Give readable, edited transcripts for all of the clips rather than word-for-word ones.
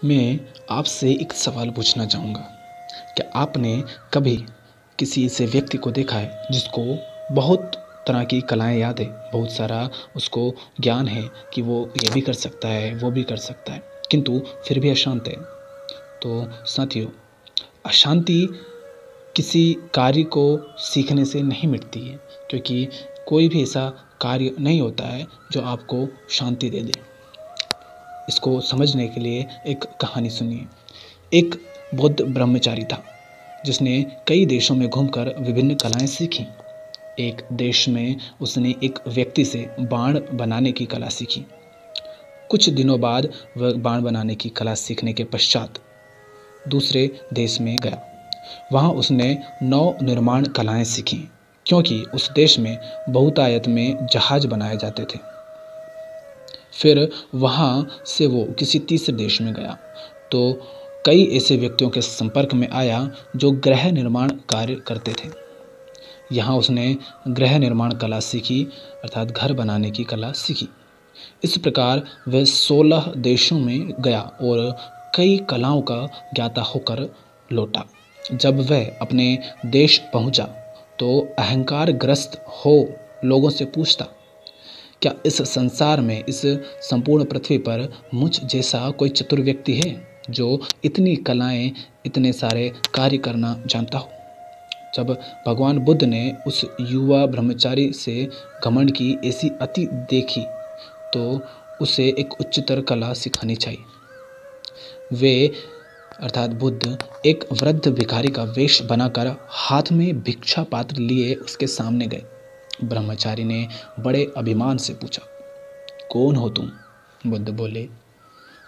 मैं आपसे एक सवाल पूछना चाहूँगा। क्या आपने कभी किसी ऐसे व्यक्ति को देखा है जिसको बहुत तरह की कलाएँ याद है, बहुत सारा उसको ज्ञान है कि वो ये भी कर सकता है, वो भी कर सकता है, किंतु फिर भी अशांत है? तो साथियों, अशांति किसी कार्य को सीखने से नहीं मिटती है, क्योंकि कोई भी ऐसा कार्य नहीं होता है जो आपको शांति दे दे। इसको समझने के लिए एक कहानी सुनिए। एक बौद्ध ब्रह्मचारी था जिसने कई देशों में घूमकर विभिन्न कलाएं सीखी। एक देश में उसने एक व्यक्ति से बाण बनाने की कला सीखी। कुछ दिनों बाद वह बाण बनाने की कला सीखने के पश्चात दूसरे देश में गया। वहाँ उसने नौ निर्माण कलाएं सीखी, क्योंकि उस देश में बहुतायत में जहाज बनाए जाते थे। फिर वहाँ से वो किसी तीसरे देश में गया तो कई ऐसे व्यक्तियों के संपर्क में आया जो गृह निर्माण कार्य करते थे। यहाँ उसने गृह निर्माण कला सीखी, अर्थात घर बनाने की कला सीखी। इस प्रकार वह 16 देशों में गया और कई कलाओं का ज्ञाता होकर लौटा। जब वह अपने देश पहुंचा तो अहंकार ग्रस्त हो लोगों से पूछता, क्या इस संसार में, इस संपूर्ण पृथ्वी पर मुझ जैसा कोई चतुर व्यक्ति है जो इतनी कलाएं, इतने सारे कार्य करना जानता हो? जब भगवान बुद्ध ने उस युवा ब्रह्मचारी से घमंड की ऐसी अति देखी तो उसे एक उच्चतर कला सिखानी चाहिए। वे अर्थात बुद्ध एक वृद्ध भिखारी का वेश बनाकर हाथ में भिक्षा पात्र लिए उसके सामने गए। ब्रह्मचारी ने बड़े अभिमान से पूछा, कौन हो तुम? बुद्ध बोले,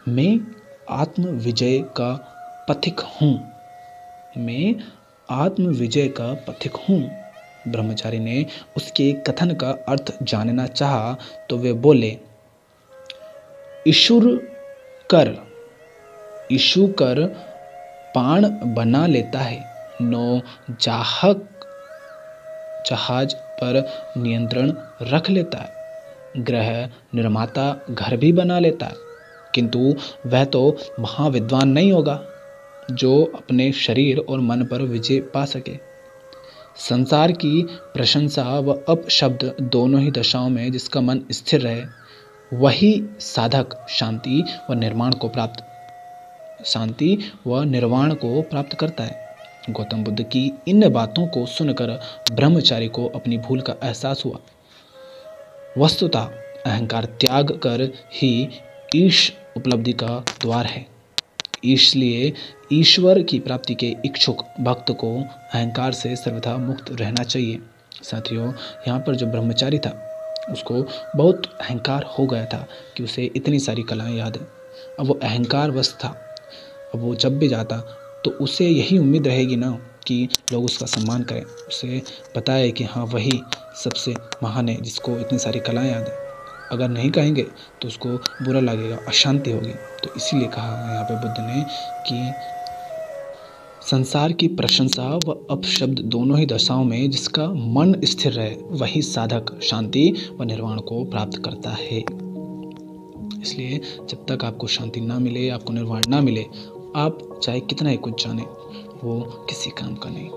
मैं आत्म विजय का पथिक हूँ। मैं आत्म विजय का पथिक हूँ। ब्रह्मचारी ने उसके कथन का अर्थ जानना चाहा तो वे बोले, ईशुर कर पाण बना लेता है, नो जाहक जहाज पर नियंत्रण रख लेता है, गृह निर्माता घर भी बना लेता है, किंतु वह तो महाविद्वान नहीं होगा जो अपने शरीर और मन पर विजय पा सके। संसार की प्रशंसा व अपशब्द दोनों ही दशाओं में जिसका मन स्थिर रहे, वही साधक शांति व निर्वाण को प्राप्त करता है। गौतम बुद्ध की इन बातों को सुनकर ब्रह्मचारी को अपनी भूल का एहसास हुआ। वस्तुतः अहंकार त्याग कर ही ईश उपलब्धि का द्वार है। इसलिए ईश्वर की प्राप्ति के इच्छुक भक्त को अहंकार से सर्वथा मुक्त रहना चाहिए। साथियों, यहाँ पर जो ब्रह्मचारी था उसको बहुत अहंकार हो गया था कि उसे इतनी सारी कलाएं याद है। अब वो अहंकारवश था। अब वो जब भी जाता तो उसे यही उम्मीद रहेगी ना कि लोग उसका सम्मान करें, उसे बताए कि हाँ वही सबसे महान है जिसको इतनी सारी कलाएं याद है। अगर नहीं कहेंगे तो उसको बुरा लगेगा, अशांति होगी। तो इसीलिए कहा है यहाँ पे बुद्ध ने कि संसार की प्रशंसा व अपशब्द दोनों ही दशाओं में जिसका मन स्थिर रहे, वही साधक शांति व निर्वाण को प्राप्त करता है। इसलिए जब तक आपको शांति ना मिले, आपको निर्वाण ना मिले, आप चाहे कितना ही कुछ जाने, वो किसी काम का नहीं।